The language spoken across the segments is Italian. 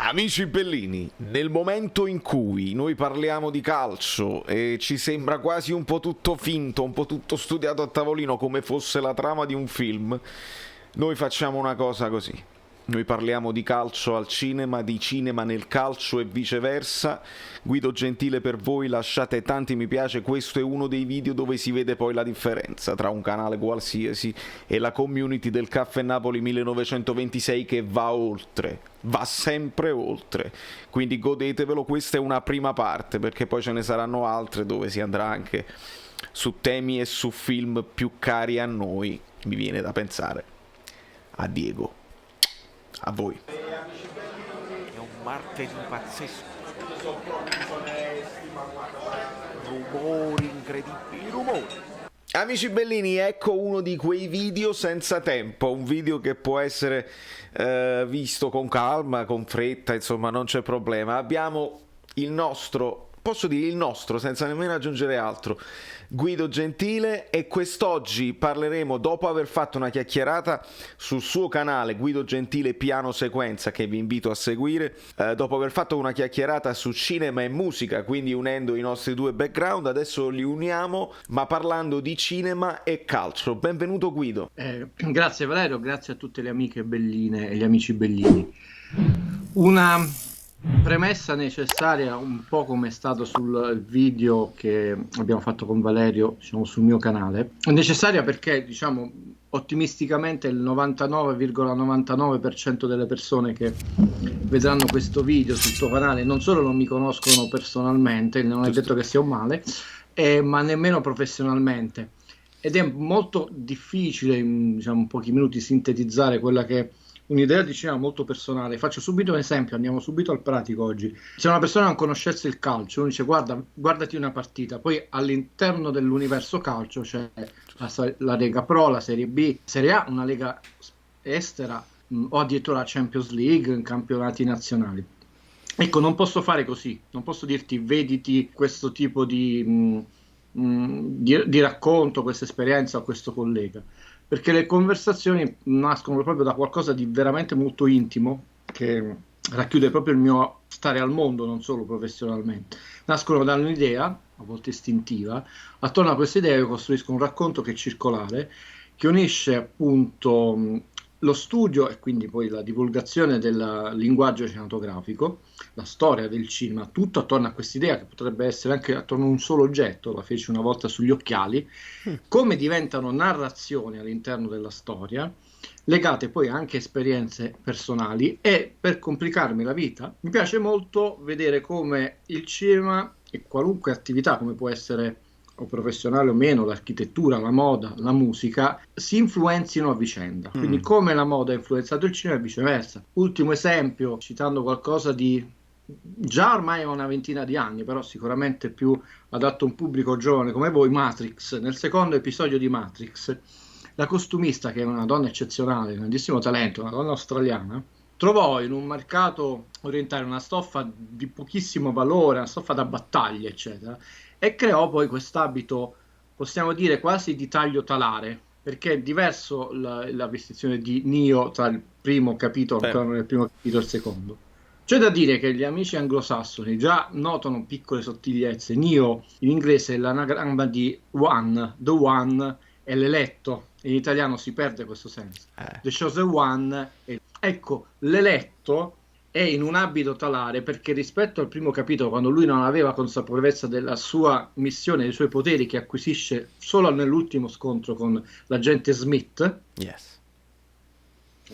Amici bellini, nel momento in cui noi parliamo di calcio e ci sembra quasi un po' tutto finto, un po' tutto studiato a tavolino come fosse la trama di un film, noi facciamo una cosa così. Noi parliamo di calcio al cinema, di cinema nel calcio e viceversa. Guido Gentile per voi, lasciate tanti mi piace, questo è uno dei video dove si vede poi la differenza tra un canale qualsiasi e la community del Caffè Napoli 1926 che va oltre, va sempre oltre. Quindi godetevelo, questa è una prima parte perché poi ce ne saranno altre dove si andrà anche su temi e su film più cari a noi, mi viene da pensare a Diego. A voi. È un martedì pazzesco. Rumori incredibili, rumori. Amici bellini, ecco uno di quei video senza tempo, un video che può essere visto con calma, con fretta, insomma non c'è problema. Abbiamo il nostro, posso dire il nostro senza nemmeno aggiungere altro, Guido Gentile, e quest'oggi parleremo, dopo aver fatto una chiacchierata sul suo canale Guido Gentile Piano Sequenza, che vi invito a seguire, dopo aver fatto una chiacchierata su cinema e musica, quindi unendo i nostri due background, adesso li uniamo ma parlando di cinema e calcio. Benvenuto Guido. Grazie Valerio, grazie a tutte le amiche belline e gli amici bellini. Una premessa necessaria, un po' come è stato sul video che abbiamo fatto con Valerio, diciamo, sul mio canale, è necessaria perché, diciamo, ottimisticamente il 99,99% delle persone che vedranno questo video sul tuo canale non solo non mi conoscono personalmente, non è detto che sia un male, ma nemmeno professionalmente, ed è molto difficile in, diciamo, pochi minuti sintetizzare quella che è un'idea di cinema molto personale. Faccio subito un esempio, andiamo subito al pratico oggi. Se una persona non conoscesse il calcio, uno dice guardati una partita, poi all'interno dell'universo calcio c'è la Lega Pro, la Serie B, Serie A, una Lega estera o addirittura la Champions League, campionati nazionali. Ecco, non posso fare così, non posso dirti vediti questo tipo di racconto, questa esperienza o questo collega, perché le conversazioni nascono proprio da qualcosa di veramente molto intimo che racchiude proprio il mio stare al mondo, non solo professionalmente. Nascono da un'idea, a volte istintiva, attorno a questa idea io costruisco un racconto che è circolare, che unisce appunto lo studio e quindi poi la divulgazione del linguaggio cinematografico, la storia del cinema, tutto attorno a quest'idea che potrebbe essere anche attorno a un solo oggetto. La feci una volta sugli occhiali, come diventano narrazioni all'interno della storia, legate poi anche a esperienze personali. E per complicarmi la vita mi piace molto vedere come il cinema e qualunque attività, come può essere o professionale o meno, l'architettura, la moda, la musica, si influenzino a vicenda. Quindi come la moda ha influenzato il cinema e viceversa. Ultimo esempio, citando qualcosa di già ormai una ventina di anni, però sicuramente più adatto a un pubblico giovane come voi, Matrix. Nel secondo episodio di Matrix, la costumista, che è una donna eccezionale, grandissimo talento, una donna australiana, trovò in un mercato orientale una stoffa di pochissimo valore, una stoffa da battaglia, eccetera, e creò poi quest'abito, possiamo dire quasi di taglio talare, perché è diverso la vestizione di Neo tra il primo capitolo, il primo capitolo e il secondo. C'è da dire che gli amici anglosassoni già notano piccole sottigliezze. Neo in inglese è l'anagramma di one, the one è l'eletto, in italiano si perde questo senso. The chosen one ecco, l'eletto è in un abito talare perché rispetto al primo capitolo, quando lui non aveva consapevolezza della sua missione, dei suoi poteri, che acquisisce solo nell'ultimo scontro con l'agente Smith,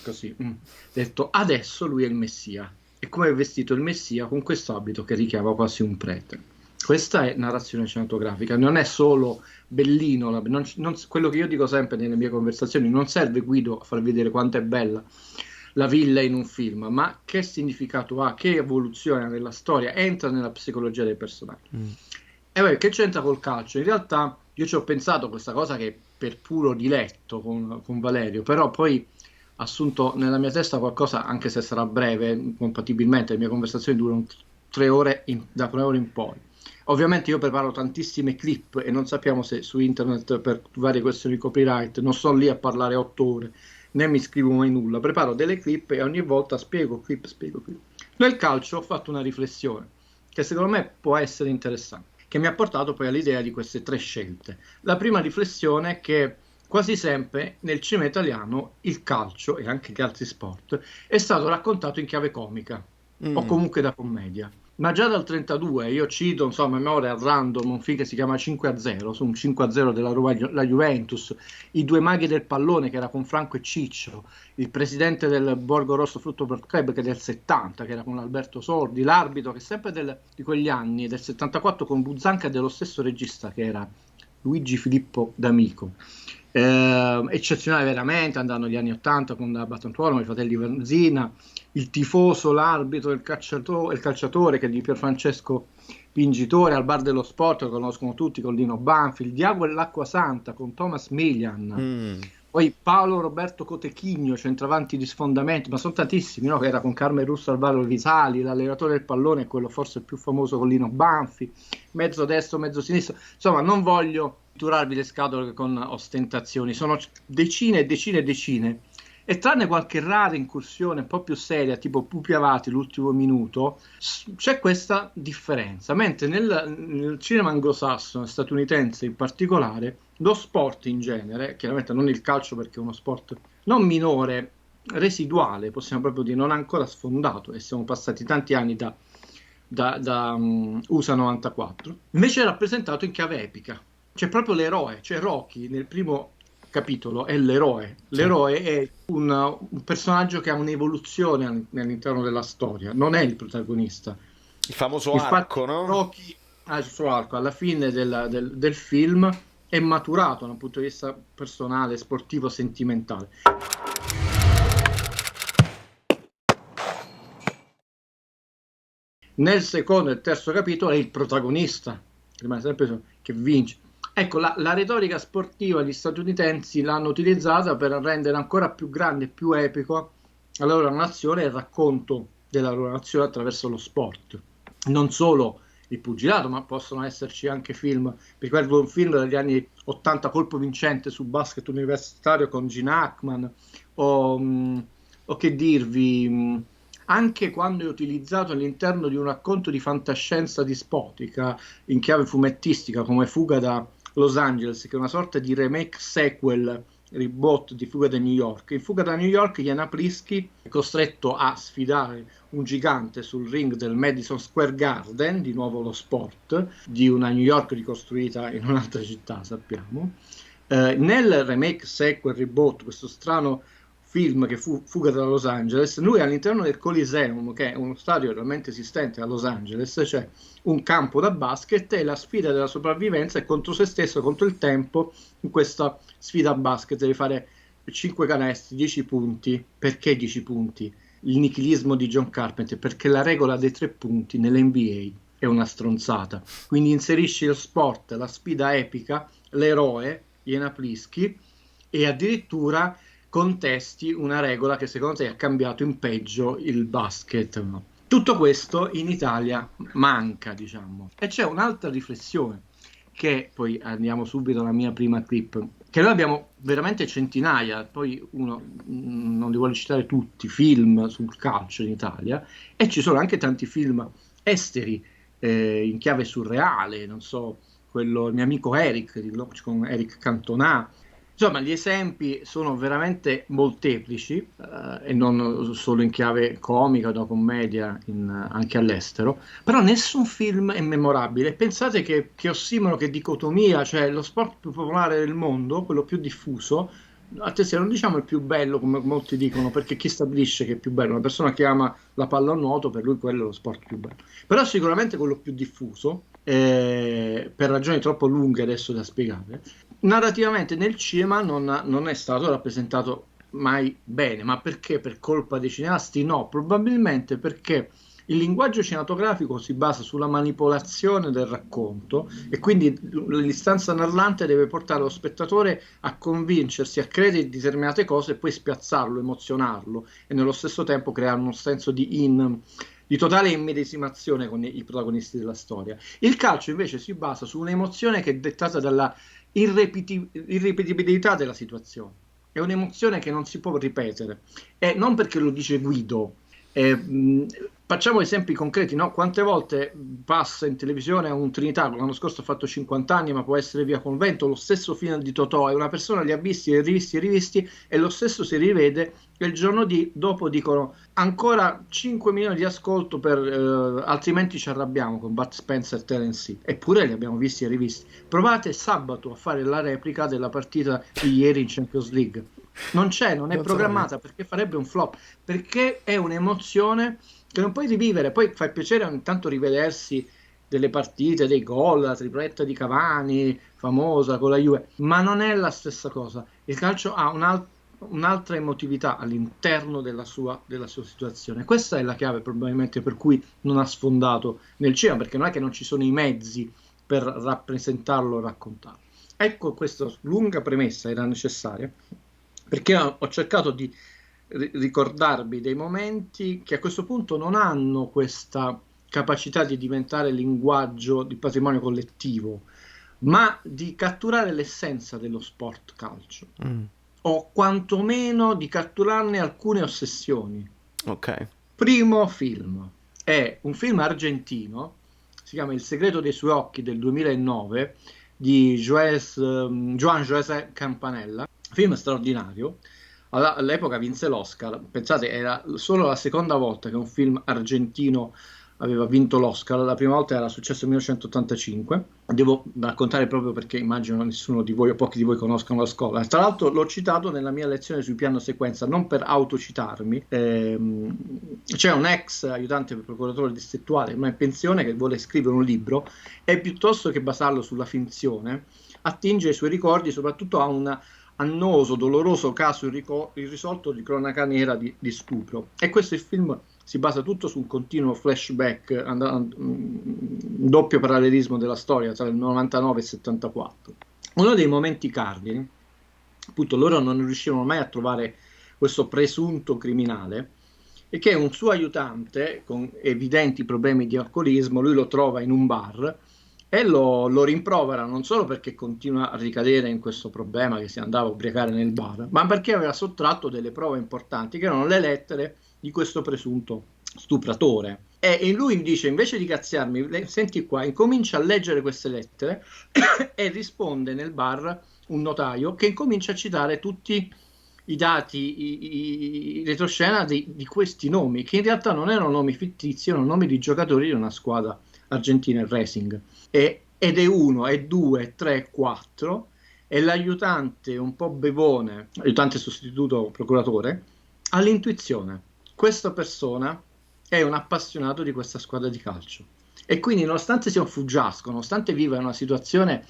così, detto adesso lui è il messia. E come è vestito il messia? Con questo abito che richiama quasi un prete. Questa è narrazione cinematografica, non è solo bellino, quello che io dico sempre nelle mie conversazioni: non serve, Guido, a far vedere quanto è bella la villa in un film, ma che significato ha, che evoluzione nella storia, entra nella psicologia dei personaggi. E poi che c'entra col calcio? In realtà io ci ho pensato questa cosa che per puro diletto con Valerio, però poi ha assunto nella mia testa qualcosa, anche se sarà breve, compatibilmente le mie conversazioni durano 3 ore, da 3 ore in poi. Ovviamente io preparo tantissime clip e non sappiamo se su internet, per varie questioni di copyright, non sto lì a parlare 8 ore, né mi scrivo mai nulla. Preparo delle clip e ogni volta spiego clip. Nel calcio ho fatto una riflessione che secondo me può essere interessante, che mi ha portato poi all'idea di queste 3 scelte. La prima riflessione è che quasi sempre nel cinema italiano il calcio e anche gli altri sport è stato raccontato in chiave comica o comunque da commedia. Ma già dal 32 io cito, insomma, a memoria al random un film che si chiama 5-0, su un 5-0 della la Juventus, i due maghi del pallone che era con Franco e Ciccio, il presidente del Borgo Rosso Football Club che è del 70, che era con Alberto Sordi, l'arbitro che è sempre di quegli anni, del 74 con Buzzanca e dello stesso regista che era Luigi Filippo D'Amico. Eccezionale veramente, andando negli anni 80 con la Battantuono, i fratelli Vanzina, il tifoso, l'arbitro, il calciatore che è di Pierfrancesco Pingitore, al bar dello sport, lo conoscono tutti, con Lino Banfi, il Diavolo e l'acqua santa con Thomas Milian, poi Paolo Roberto Cotechigno, centravanti di sfondamento, ma sono tantissimi, no? Che era con Carmen Russo Alvaro Visali, l'allenatore del pallone, quello forse più famoso con Lino Banfi, mezzo destro, mezzo sinistro, insomma non voglio turarvi le scatole con ostentazioni, sono decine e decine e decine, e tranne qualche rara incursione un po' più seria, tipo Pupi Avati, l'ultimo minuto, c'è questa differenza, mentre nel cinema anglosassone, statunitense in particolare, lo sport in genere, chiaramente non il calcio perché è uno sport non minore, residuale, possiamo proprio dire, non ancora sfondato, e siamo passati tanti anni da USA 94, invece è rappresentato in chiave epica. C'è proprio l'eroe, c'è Rocky nel primo capitolo, è l'eroe. L'eroe è un personaggio che ha un'evoluzione all'interno della storia, non è il protagonista. Il famoso Infatti, arco, no? Rocky ha il suo arco, alla fine del film è maturato da un punto di vista personale, sportivo, sentimentale. Nel secondo e terzo capitolo è il protagonista, rimane sempre che vince. Ecco, la retorica sportiva gli statunitensi l'hanno utilizzata per rendere ancora più grande e più epico la loro nazione e il racconto della loro nazione attraverso lo sport. Non solo il pugilato, ma possono esserci anche film. Ricordo un film degli anni 80, colpo vincente su basket universitario con Gene Hackman, o che dirvi, anche quando è utilizzato all'interno di un racconto di fantascienza dispotica in chiave fumettistica come Fuga da Los Angeles, che è una sorta di remake sequel reboot di Fuga da New York. In Fuga da New York Jan Aplisky è costretto a sfidare un gigante sul ring del Madison Square Garden, di nuovo lo sport, di una New York ricostruita in un'altra città, sappiamo. Nel remake sequel reboot, questo strano film che fu Fuga da Los Angeles, lui all'interno del Coliseum, che è uno stadio realmente esistente a Los Angeles, c'è un campo da basket e la sfida della sopravvivenza è contro se stesso, contro il tempo, in questa sfida a basket devi fare 5 canestri, 10 punti. Perché 10 punti? Il nichilismo di John Carpenter, perché la regola dei 3 punti nell'NBA è una stronzata. Quindi inserisci lo sport, la sfida epica, l'eroe, Jan Aplisky, e addirittura contesti una regola che secondo te ha cambiato in peggio il basket. No? Tutto questo in Italia manca, diciamo. E c'è un'altra riflessione, che poi andiamo subito alla mia prima clip, che noi abbiamo veramente centinaia, poi uno non li vuole citare tutti, film sul calcio in Italia, e ci sono anche tanti film esteri in chiave surreale, non so, quello il mio amico Eric, con Eric Cantona. Insomma, gli esempi sono veramente molteplici e non solo in chiave comica o commedia, anche all'estero, però nessun film è memorabile. Pensate che ossimoro, che dicotomia, cioè lo sport più popolare del mondo, quello più diffuso, attenzione, non diciamo il più bello come molti dicono, perché chi stabilisce che è più bello? Una persona che ama la pallanuoto, per lui quello è lo sport più bello, però sicuramente quello più diffuso, per ragioni troppo lunghe adesso da spiegare. Narrativamente nel cinema non è stato rappresentato mai bene, ma perché? Per colpa dei cineasti? No, probabilmente perché il linguaggio cinematografico si basa sulla manipolazione del racconto e quindi l'istanza narrante deve portare lo spettatore a convincersi, a credere in determinate cose e poi spiazzarlo, emozionarlo e nello stesso tempo creare uno senso di totale immedesimazione con i protagonisti della storia. Il calcio invece si basa su un'emozione che è dettata dalla irripetibilità della situazione. È un'emozione che non si può ripetere, e non perché lo dice Guido, Facciamo esempi concreti, no? Quante volte passa in televisione un Trinità, l'anno scorso ha fatto 50 anni, ma può essere Via Convento, lo stesso film di Totò, e una persona li ha visti e rivisti e rivisti, e lo stesso si rivede, e il giorno dopo dicono ancora 5 milioni di ascolto per altrimenti ci arrabbiamo, con Bud Spencer e Terence Hill. Eppure li abbiamo visti e rivisti. Provate sabato a fare la replica della partita di ieri in Champions League. Non c'è, non è Non programmata, perché farebbe un flop, perché è un'emozione che non puoi rivivere. Poi fa piacere ogni tanto rivedersi delle partite, dei gol, la tripletta di Cavani famosa con la Juve, ma non è la stessa cosa. Il calcio ha un'altra emotività all'interno della sua situazione. Questa è la chiave probabilmente per cui non ha sfondato nel cinema, perché non è che non ci sono i mezzi per rappresentarlo, raccontarlo. Ecco, questa lunga premessa era necessaria, perché ho cercato di ricordarvi dei momenti che a questo punto non hanno questa capacità di diventare linguaggio di patrimonio collettivo, ma di catturare l'essenza dello sport calcio, o quantomeno di catturarne alcune ossessioni. Ok. Primo film è un film argentino, si chiama Il segreto dei suoi occhi del 2009 di Juan José Campanella, film straordinario. All'epoca vinse l'Oscar, pensate, era solo la seconda volta che un film argentino aveva vinto l'Oscar, la prima volta era successo nel 1985, devo raccontare proprio perché immagino nessuno di voi o pochi di voi conoscano la scuola. Tra l'altro l'ho citato nella mia lezione sui piano sequenza, non per autocitarmi. C'è un ex aiutante procuratore distrettuale, ma in pensione, che vuole scrivere un libro e piuttosto che basarlo sulla finzione attinge ai suoi ricordi, soprattutto a un annoso, doloroso caso irrisolto di cronaca nera di stupro. E questo il film si basa tutto su un continuo flashback, un doppio parallelismo della storia tra il 99 e il 74. Uno dei momenti cardini, appunto, loro non riuscivano mai a trovare questo presunto criminale, e che un suo aiutante con evidenti problemi di alcolismo, lui lo trova in un bar e lo rimprovera, non solo perché continua a ricadere in questo problema che si andava a ubriacare nel bar, ma perché aveva sottratto delle prove importanti che erano le lettere di questo presunto stupratore. E lui dice, invece di cazziarmi, senti qua, incomincia a leggere queste lettere e risponde nel bar un notaio che incomincia a citare tutti i dati, i retroscena di questi nomi, che in realtà non erano nomi fittizi, erano nomi di giocatori di una squadra argentina, il Racing. Ed è 1, è 2, è 3, è 4, e l'aiutante un po' bevone, aiutante sostituto procuratore, ha l'intuizione. Questa persona è un appassionato di questa squadra di calcio. E quindi, nonostante sia un fuggiasco, nonostante viva in una situazione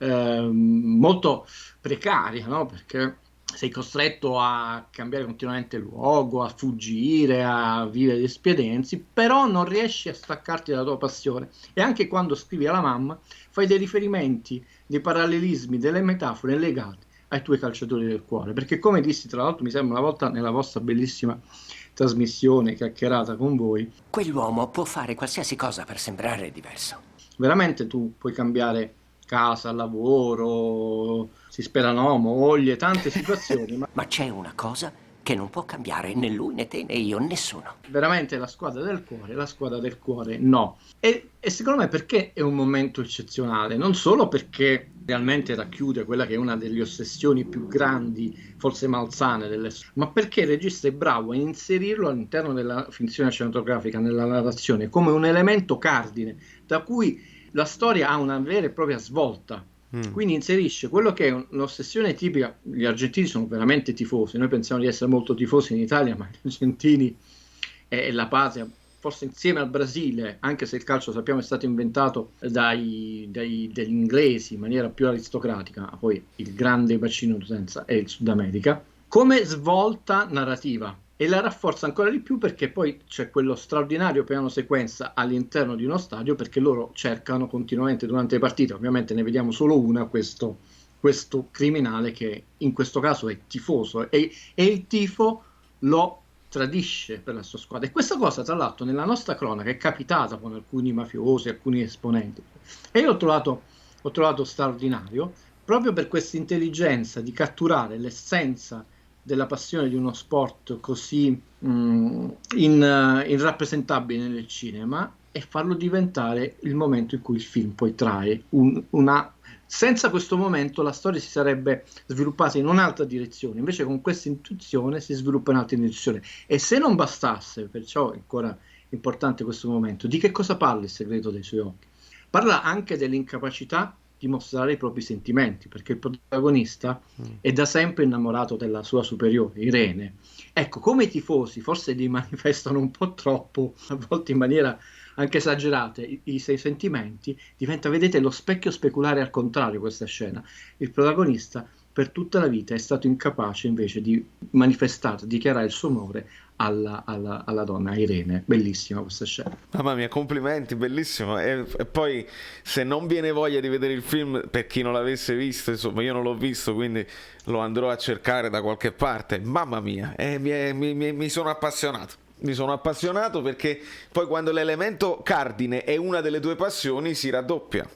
molto precaria, no? Perché sei costretto a cambiare continuamente luogo, a fuggire, a vivere di espedienzi, però non riesci a staccarti dalla tua passione. E anche quando scrivi alla mamma fai dei riferimenti, dei parallelismi, delle metafore legate ai tuoi calciatori del cuore, perché come dissi tra l'altro mi sembra una volta nella vostra bellissima trasmissione chiacchierata con voi, quell'uomo può fare qualsiasi cosa per sembrare diverso. veramente tu puoi cambiare casa, lavoro, si spera no, moglie, tante situazioni, Ma c'è una cosa che non può cambiare né lui né te né io, nessuno. veramente la squadra del cuore no. E secondo me perché è un momento eccezionale, non solo perché realmente racchiude quella che è una delle ossessioni più grandi, forse malsane, ma perché il regista è bravo a inserirlo all'interno della finzione cinematografica, nella narrazione, come un elemento cardine, da cui la storia ha una vera e propria svolta. Quindi inserisce quello che è un'ossessione tipica. Gli argentini sono veramente tifosi, noi pensiamo di essere molto tifosi in Italia, ma gli argentini è la patria, forse insieme al Brasile, anche se il calcio sappiamo è stato inventato dagli inglesi in maniera più aristocratica, poi il grande bacino d'utenza è il Sud America, come svolta narrativa. E la rafforza ancora di più perché poi c'è quello straordinario piano sequenza all'interno di uno stadio, perché loro cercano continuamente durante le partite, ovviamente ne vediamo solo una, questo criminale che in questo caso è tifoso e il tifo lo tradisce per la sua squadra. E questa cosa tra l'altro nella nostra cronaca è capitata con alcuni mafiosi, alcuni esponenti, e io l'ho trovato straordinario proprio per questa intelligenza di catturare l'essenza della passione di uno sport così irrappresentabile nel cinema e farlo diventare il momento in cui il film poi trae una... Senza questo momento la storia si sarebbe sviluppata in un'altra direzione, invece con questa intuizione si sviluppa in un'altra direzione. E se non bastasse, perciò è ancora importante questo momento, di che cosa parla Il segreto dei suoi occhi? Parla anche dell'incapacità di mostrare i propri sentimenti, perché il protagonista è da sempre innamorato della sua superiore, Irene. Ecco, come i tifosi forse li manifestano un po' troppo, a volte in maniera anche esagerata, i suoi sentimenti, diventa, vedete, lo specchio speculare al contrario questa scena. Il protagonista per tutta la vita è stato incapace invece di manifestare, dichiarare il suo amore alla donna, a Irene. Bellissima questa scena. Mamma mia, complimenti, bellissimo. E poi se non viene voglia di vedere il film, per chi non l'avesse visto, insomma io non l'ho visto, quindi lo andrò a cercare da qualche parte. Mamma mia, mi sono appassionato. Mi sono appassionato perché poi quando l'elemento cardine è una delle tue passioni si raddoppia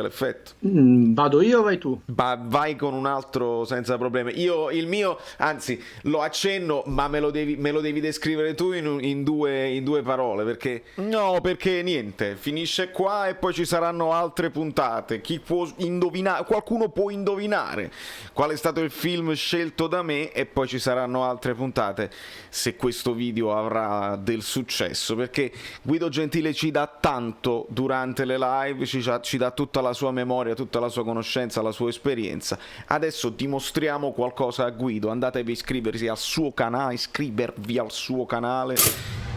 l'effetto. Vado io o vai tu? Vai con un altro senza problemi. Io il mio, anzi, lo accenno, ma me lo devi descrivere tu in due parole, perché niente, finisce qua e poi ci saranno altre puntate. Chi può indovinare? Qualcuno può indovinare qual è stato il film scelto da me e poi ci saranno altre puntate se questo video avrà del successo, perché Guido Gentile ci dà tanto durante le live, ci dà tutta la sua memoria, tutta la sua conoscenza, la sua esperienza. Adesso dimostriamo qualcosa a Guido. Andatevi a iscrivervi al suo canale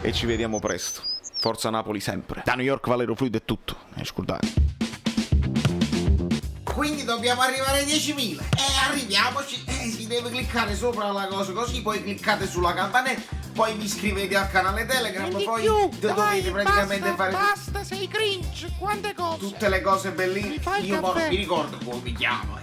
e ci vediamo presto. Forza Napoli sempre. Da New York Valero Fluido è tutto, scusate. Quindi dobbiamo arrivare ai 10.000 arriviamoci, si deve cliccare sopra la cosa così, poi cliccate sulla campanella, poi vi iscrivete al canale Telegram, poi dovete praticamente fare Basta, sei cringe, quante cose. tutte le cose bellissime. Mi fai il Io caffè. mi ricordo come mi chiamo,